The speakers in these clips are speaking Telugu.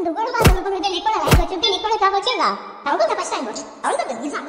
누구를 봐도 누구를 내 거라 이거 준비 내 거를 다 버친다. 아무도 다 같이 한 거지. 아무도 이상.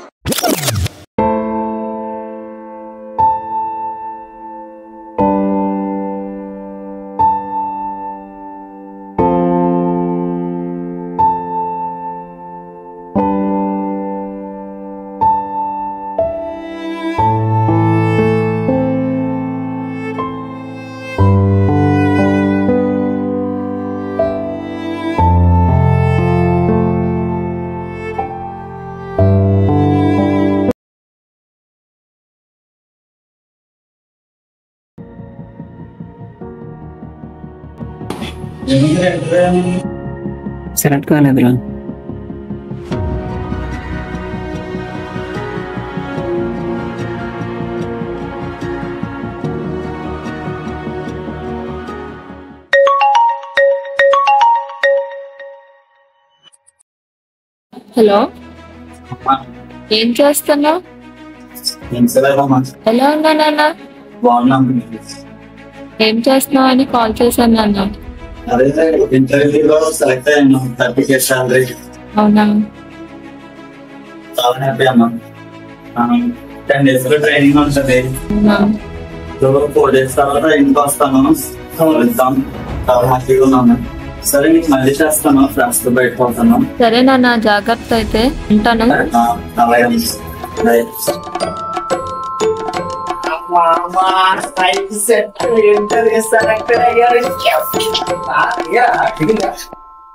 సెలెక్ట్ కాలేదురా. హలో, ఏం చేస్తున్నావు? ఎలా ఉన్నా నాన్న? ఏం చేస్తున్నావు అని కాల్ చేశాను నాన్న. అదే ఇంటర్వ్యూలో సెలెక్ట్ అయ్యాను. 30K salary. అవునా? చాలా హ్యాపీ అమ్మా. 10 days లో ట్రైనింగ్ ఉంటుంది. 4 days తర్వాత ఇంటికి వస్తాను. వెళ్తాం. చాలా హ్యాపీగా ఉన్నాను. సరే, నీకు మళ్ళీ చేస్తాను. ఫ్రెండ్స్ తో బయట పోతాను. సరే నాన్న, జాగ్రత్త అయితే. ఉంటాను. అలాగే.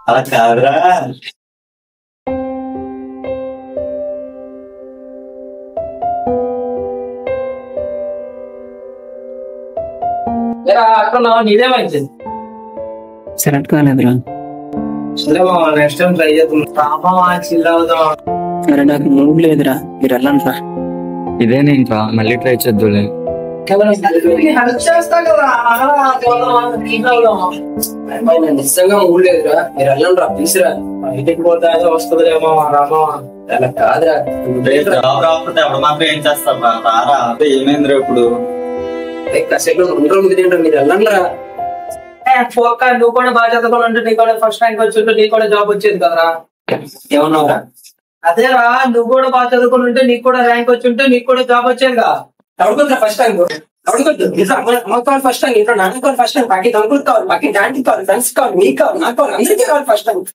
అలా కాదురా. నీదేమైంది? సెలెక్ట్ కాలేదురా. నెక్స్ట్ టైం ట్రై చేద్దాం. సరే, నాకు మూడ్ లేదురా, మీరు వెళ్ళండి రా. ఇదేనే ఇంకా మళ్ళీ ట్రై చేద్దులే. నిజంగా మూడు లేదురా, మీరు వెళ్ళండి రా, ప్లీజ్ రా. ఇంటికి పోతే వస్తుందేమో రామో. అలా కాదురా. జాబ్ రాకపోతే అప్పుడు మాత్రం ఏం చేస్తారు? రారా. ఏమైందిరా ఇప్పుడు? కాసేపు తింటారు, మీరు వెళ్ళండి రా. నువ్వు కూడా బాగా చదువుకోవాలంటే నీ కూడా ఫస్ట్ ర్యాంక్ వచ్చి నీకు కూడా జాబ్ వచ్చేది కదరా. ఏమన్నావురా? అదేరా, నువ్వు కూడా బాగా చదువుకుంటుంటే నీకు కూడా ర్యాంక్ వచ్చి ఉంటే నీకు కూడా జాబ్ వచ్చేదిగా. అడుగుతుందా ఫస్ట్ ర్యాంక్? అడుగుతుంది. అమ్మ కావాలి ఫస్ట్ ర్యాంక్, ఇంట్లో నాన్న కావాలి ఫస్ట్ ర్యాంక్, పక్కకి అంకుల్ కావాలి, పక్కకి డాంటీ కావాలి, ఫ్రెండ్స్ కావాలి, నీకు కావాలి, నాకు కావాలి, అందరికీ కావాలి ఫస్ట్ ర్యాంక్.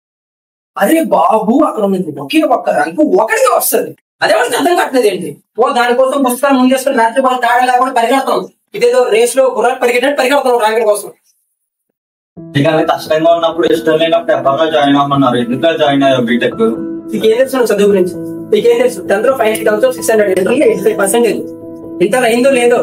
అరే బాబు, అక్కడ ఉంది ఒకే ఒక్క ర్యాంక్ ఒకటిగా వస్తుంది. అదే మనకి అర్థం కావట్లేదు ఏంటి? దానికోసం పుస్తకాలు ముందు చేసుకుని రాత్రి వాళ్ళు తేడా లేకుండా పరిగెడతాం. ఇదేదో రేస్ లో గుర్రాలు పరిగెట్టినట్టు పరిగెడతాం ర్యాంకుల కోసం. ఇక కష్టంగా ఉన్నప్పుడు ఇష్టం లేనప్పుడు ఎవరో జాయిన్ అవ్వమన్నారు. ఎందుకు జాయిన్ అయ్యావు బీటెక్? నీకేం తెలుసు చదువు గురించి? నీకేం తెలుసు? 10th లో 5,600, 85%. ఇంటర్ అయిందో లేదో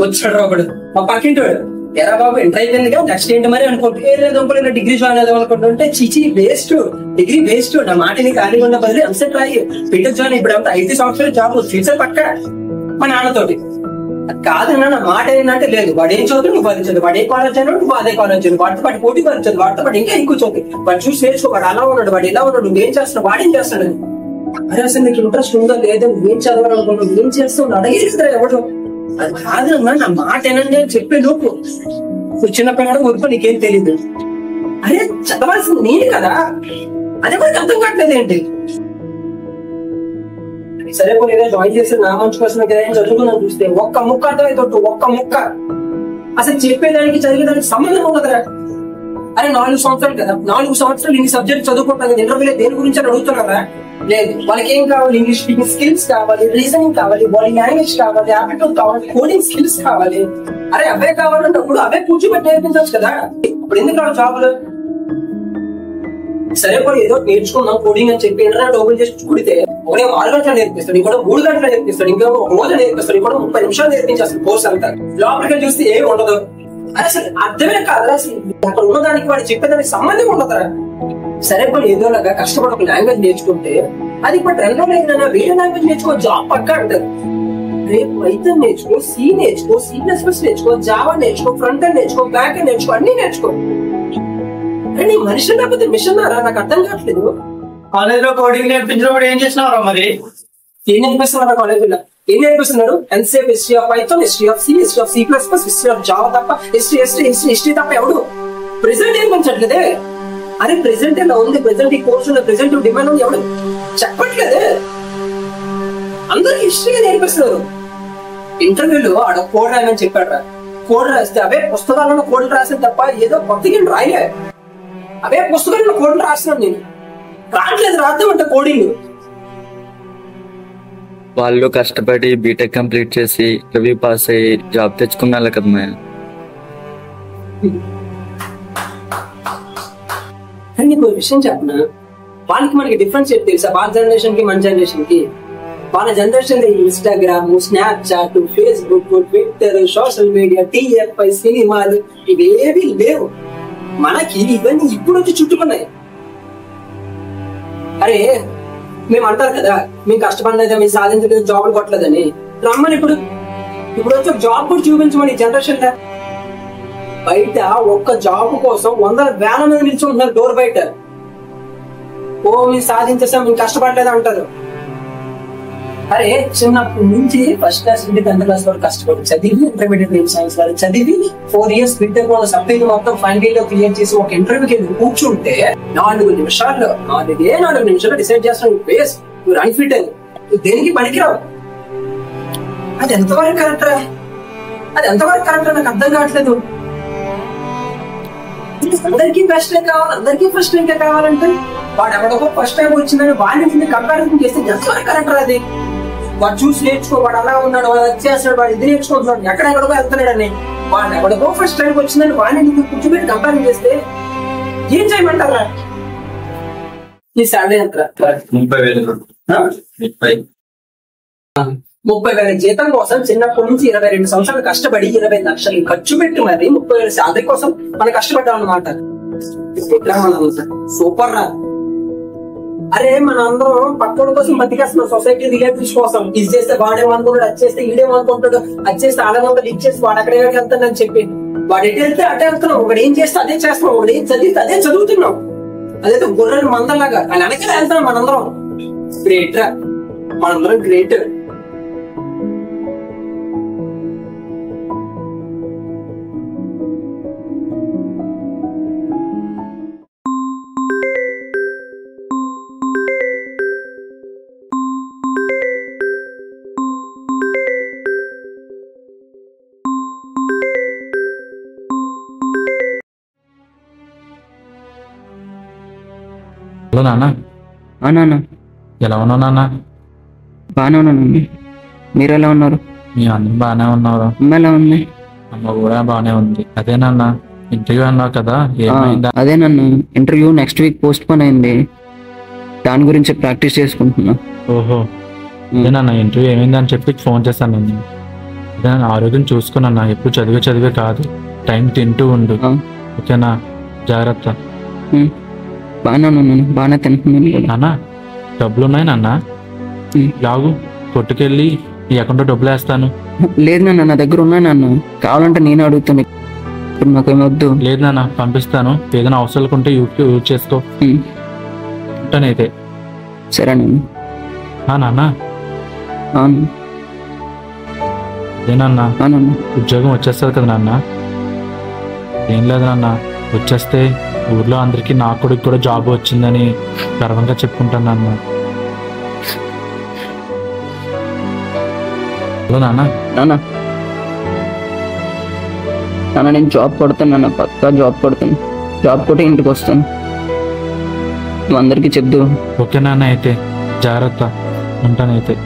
వచ్చాడు ఒకడు, మా పక్కింటి వాడు. ఎరా బాబు ఇంటర్ అయిపోయింది కదా, నెక్స్ట్ ఏంటి మరి అనుకుంటే లేదు, డిగ్రీ జాయిన్ అవుదాం అనుకుంటుంటే చిచి వేస్ట్, డిగ్రీ వేస్ట్. నా మాటని ఖాళీగా ఉన్న బదిలీ ఎంసెట్ రాయి, బీటెక్ జాయిన్. ఇప్పుడు అంతా 5 సంవత్సరాలు జాబ్, ఫ్యూచర్ పక్క. మా నాన్నతోటి కాదన్నా, నా మాట ఏంటంటే లేదు, వాడు ఏం చదువు నువ్వు అది చదువు, వాడు ఏ కాలేజ్ అయినా నువ్వు అదే కాలేజ్ చదువు, వాటితో పాటు పోటీ పరీక్షలు, వాటితో పాటు ఇంకా ఎక్కువ చదువు, వాడు చూసి నేర్చుకో. వాడు అలా ఉన్నాడు, వాడు ఇలా ఉన్నాడు, నువ్వేం చేస్తున్నావు, వాడేం చేస్తాడు. అరే అసలు నీకు ఇంట్రెస్ట్ ఉందా లేదా, నువ్వేం చదవాలనుకున్నావు, నువ్వేం చేస్తావు అడగేదిరా ఎవడు. అది కాదన్నా, నా మాట ఏనండి అని చెప్పే లోపు నువ్వు చిన్నపిల్లడు ఊరుకో, నీకేం తెలియదు. అరే చదవాల్సింది నేను కదా, అదే మనకి అర్థం కావట్లేదు ఏంటి? సరే పోనీ ఏదో జాయిన్ చేసి నా మంచి కోసం చదువుకున్నాను చూస్తే ఒక్క ముక్క అర్థమైతే ఒక్క ముక్క. అసలు చెప్పేదానికి చదివేదానికి సంబంధం ఉండదురా. అరే 4 సంవత్సరాలు కదా, 4 సంవత్సరాలు ఇన్ని సబ్జెక్ట్ చదువుకుంటాను, ఇంటర్వ్యూలో దేని గురించి అని అడుగుతున్నారా? లేదు, వాళ్ళకి ఏం కావాలి? ఇంగ్లీష్ స్పీకింగ్ స్కిల్స్ కావాలి, రీజనింగ్ కావాలి, బాడీ లాంగ్వేజ్ కావాలి, ఆప్టిట్యూడ్ కావాలి, కోడింగ్ స్కిల్స్ కావాలి. అరే అవే కావాలంటప్పుడు అవే కూర్చోబెట్టి నేర్పించవచ్చు కదా. ఇప్పుడు ఎందుకు రావు జాబులు? సరే పోయి ఏదో నేర్చుకున్నాం కోడింగ్ అని చెప్పి ఇంటర్నెట్ ఓపెన్ చేసి చూడితే ఒకనే 6 గంటలు నేర్పిస్తాడు, ఇంకోటి 3 గంటలు నేర్పిస్తాడు, ఇంకో రోజు నేర్పిస్తాడు, ఇంకోటి 30 నిమిషాలు నేర్పించేస్తాడు కోర్స్ అంతా. లోపలికి చూస్తే ఏమి ఉండదు. అరే అసలు అర్థమే కాదు, అసలు అక్కడ ఉన్నదానికి వాడు చెప్పేదానికి సంబంధం ఉండదురా. సరే పోయి ఏదోలాగా కష్టపడి ఒక లాంగ్వేజ్ నేర్చుకుంటే అది ఇప్పుడు ట్రెండ్ లో లేదు, వేరే లాంగ్వేజ్ నేర్చుకో, జాబ్ పక్కా అంటారు. రేపు పైథాన్ నేర్చుకో, సి నేర్చుకో, C++ నేర్చుకో, జావా నేర్చుకో, ఫ్రంట్ ఎండ్ నేర్చుకో, బ్యాక్ ఎండ్ నేర్చుకో, అన్ని నేర్చుకో. నీ మనిషి లేకపోతే మిషన్ నాకు అర్థం కావట్లేదు. కాలేజ్ లో కోడింగ్ నేర్పించినప్పుడు ఏం చేసినారా మరి? ఏం నేర్పిస్తున్నారా కాలేజీలో? ఏం నేర్పిస్తున్నారు? ఎంతసేపు history of Python, history of C, history of C++, history of Java తప్ప హిస్టరీ తప్ప ఎవడు ప్రెసెంట్ నేర్పించట్లేదే. అరే ప్రెసెంట్ ఎలా ఉంది, ప్రెసెంట్ ఈ కోర్స్ ఉన్న ప్రెసెంట్ డిమాండ్ ఉంది ఎవడు చెప్పట్లేదే. అందరూ హిస్టరీగా నేర్పిస్తున్నారు. ఇంటర్వ్యూలో ఆడ కోడ్ రాయమని చెప్పాడు. కోడ్ రాస్తే అవే పుస్తకాలను కోడ్ రాసిన తప్ప ఏదో కొత్తగా రాయలే. అవే పుస్తకాలను కోడ్ రాస్తున్నాను నేను. రావట్లేదు, రాద్దామంటే కోడింగ్. వాళ్ళు కష్టపడి బీటెక్ కంప్లీట్ చేసి రివ్యూ పాస్ అయ్యి జాబ్ తెచ్చుకున్నారు కదా. కానీ నీకు విషయం చెప్పనా, వాళ్ళకి మనకి డిఫరెన్స్ ఏంటి తెలుసా? వాళ్ళ జనరేషన్ కి మన జనరేషన్ కి. వాళ్ళ generation Instagram, Snapchat, Facebook, Twitter, social media, TFI, సినిమాలు ఇవేవి లేవు. మనకి ఇవన్నీ ఇప్పుడు వచ్చి చుట్టుకున్నాయి. అరే మేము అంటారు కదా, మేము కష్టపడలేదా, మేము సాధించలేదు, జాబులు కొట్టలేదని. రమ్మని ఇప్పుడు వచ్చి ఒక జాబ్ కూడా చూపించమని ఈ జనరేషన్ లో. బయట ఒక్క జాబ్ కోసం 100,000 మంది నిల్చుంటున్నారు డోర్ బయట. ఓ మేము సాధించేసాం, మేము కష్టపడలేదు అంటారు. అరే చిన్నప్పటి నుంచి ఫస్ట్ క్లాస్ నుండి 10th క్లాస్ వరకు కష్టపడి చదివి ఇంటర్మీడియట్ సైన్స్ వరకు చదివి 4 years బిడ్డకు సబ్జెక్ట్ మొత్తం ఫైనల్ లో క్లియర్ చేసి ఒక ఇంటర్వ్యూకి వెళ్ళి కూర్చుంటే 4 నిమిషాల్లో 4 నిమిషాల్లో డిసైడ్ చేస్తాను ఫేస్ నువ్వు అన్ఫిట్ అని, నువ్వు దేనికి పనికిరావు. అది ఎంతవరకు కరెక్టరా? నాకు అర్థం కావట్లేదు. అందరికీ ఫస్ట్ ర్యాంక్ కావాలి, అందరికీ ఫస్ట్ ర్యాంక్ కావాలంటే వాడు ఎవడో ఫస్ట్ ర్యాంక్ వచ్చిందని వాడిని కంపారిజన్ చేస్తే ఎంతవరకు కరెక్టరా? అది వాడు చూసి నేర్చుకో, వాడు అలా ఉన్నాడు, వాడు అది చేస్తాడు, వాడు ఇది నేర్చుకుంటున్నాడు, ఎక్కడెక్కడో వెళ్తున్నాడని. వాడు ఎవడో ఫస్ట్ ర్యాంక్ వచ్చిందని వాడిని కూర్చోబెట్టి కంపారిజన్ చేస్తే ఏం చేయమంటారా? ఈ సాలరీ ఎంత? 30,000 జీతం కోసం చిన్నప్పటి నుంచి 22 సంవత్సరాలు కష్టపడి 20 లక్షలు ఖర్చు పెట్టి మరి 30,000 శాలరీ కోసం మనం కష్టపడ్డాం అన్నమాట. సూపర్ రా. అరే మన అందరం పక్కన కోసం బతికేస్తున్నాం, సొసైటీ రిలేటివ్స్ కోసం. ఇది చేస్తే వాడేమనుకుంటాడు, అది చేస్తే ఈడేమనుకుంటాడు, అది చేస్తే ఆడమంతా ఇది చేస్తే వాడు అక్కడే వెళ్తాడని చెప్పి వాడు ఎటు వెళ్తే అటే వెళ్తున్నాం. ఒకటి ఏం చేస్తే అదే చేస్తున్నాం, ఒకటి ఏం చదివితే అదే చదువుతున్నాం. అదేదో గుర్రెలు మందలాగా అని వెనకాల వెళ్తున్నాం. మనందరం గ్రేట్ రా, మనందరం గ్రేట్. హలో నాన్న. నాన్న ఎలా ఉన్నావు నాన్న? బాగానే ఉన్నానండి, మీరు ఎలా ఉన్నారు? మేము అందరం బాగానే ఉన్నారు. అమ్మ ఎలా ఉంది? అమ్మ కూడా బాగానే ఉంది. అదే నాన్న ఇంటర్వ్యూ అన్నావు కదా, ఏమైందా? అదే నన్ను interview next week post phone అయింది, దాని గురించి ప్రాక్టీస్ చేసుకుంటున్నా. ఓహో అదే నాన్న ఇంటర్వ్యూ ఏమైందని చెప్పి ఫోన్ చేశాను నేను. అదే నాన్న ఆరోగ్యం చూసుకున్నా, ఎప్పుడు చదివే కాదు, టైం తింటూ ఉండు ఓకేనా? జాగ్రత్త. బాగానే ఉన్నాను, బాగానే తింటున్నాను. నాన్న డబ్బులు ఉన్నాయి నాన్న, లాగు కొట్టుకెళ్ళి నీ అకౌంట్లో డబ్బులు వేస్తాను. లేదు నాన్న, నా దగ్గర ఉన్నాయి నాన్న, కావాలంటే నేను అడుగుతాను, ఇప్పుడు నాకేమొద్దు. లేదు నాన్న పంపిస్తాను, ఏదైనా అవసరాలు ఉంటే యూజ్ చేసుకో. ఉంటానైతే. సరే నాన్న. అవును అదేనన్నా అవునన్నా. ఉద్యోగం వచ్చేస్తుంది కదా నాన్న? ఏం లేదు నాన్న, వచ్చేస్తే ఊర్లో అందరికి నా కొడుకు కూడా జాబ్ వచ్చిందని గర్వంగా చెప్పుకుంటాను నాన్న. హలో నాన్న. నాన్న నేను జాబ్ కొడతాను నాన్న, పక్కా జాబ్ కొడతాను. జాబ్ కొట్టి ఇంటికి వస్తాను, నువ్వు అందరికీ చెప్దు. ఓకే నాన్న, అయితే జాగ్రత్త, ఉంటానైతే.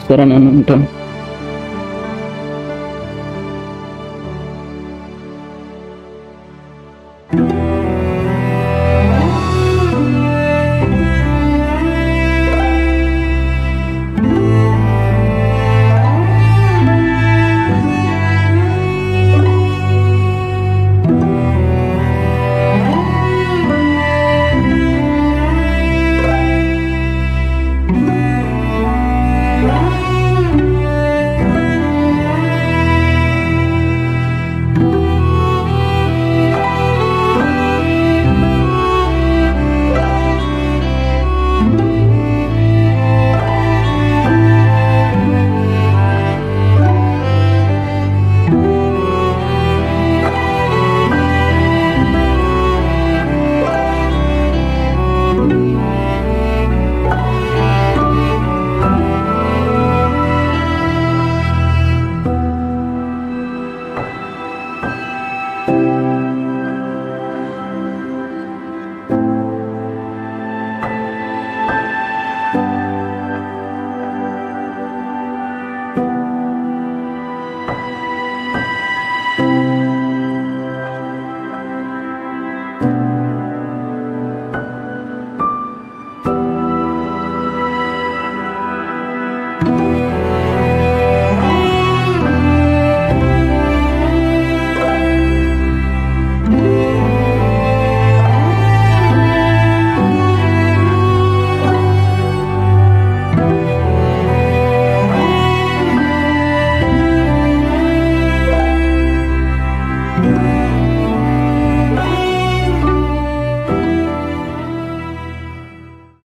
సరే నాన్న, ఉంటాను.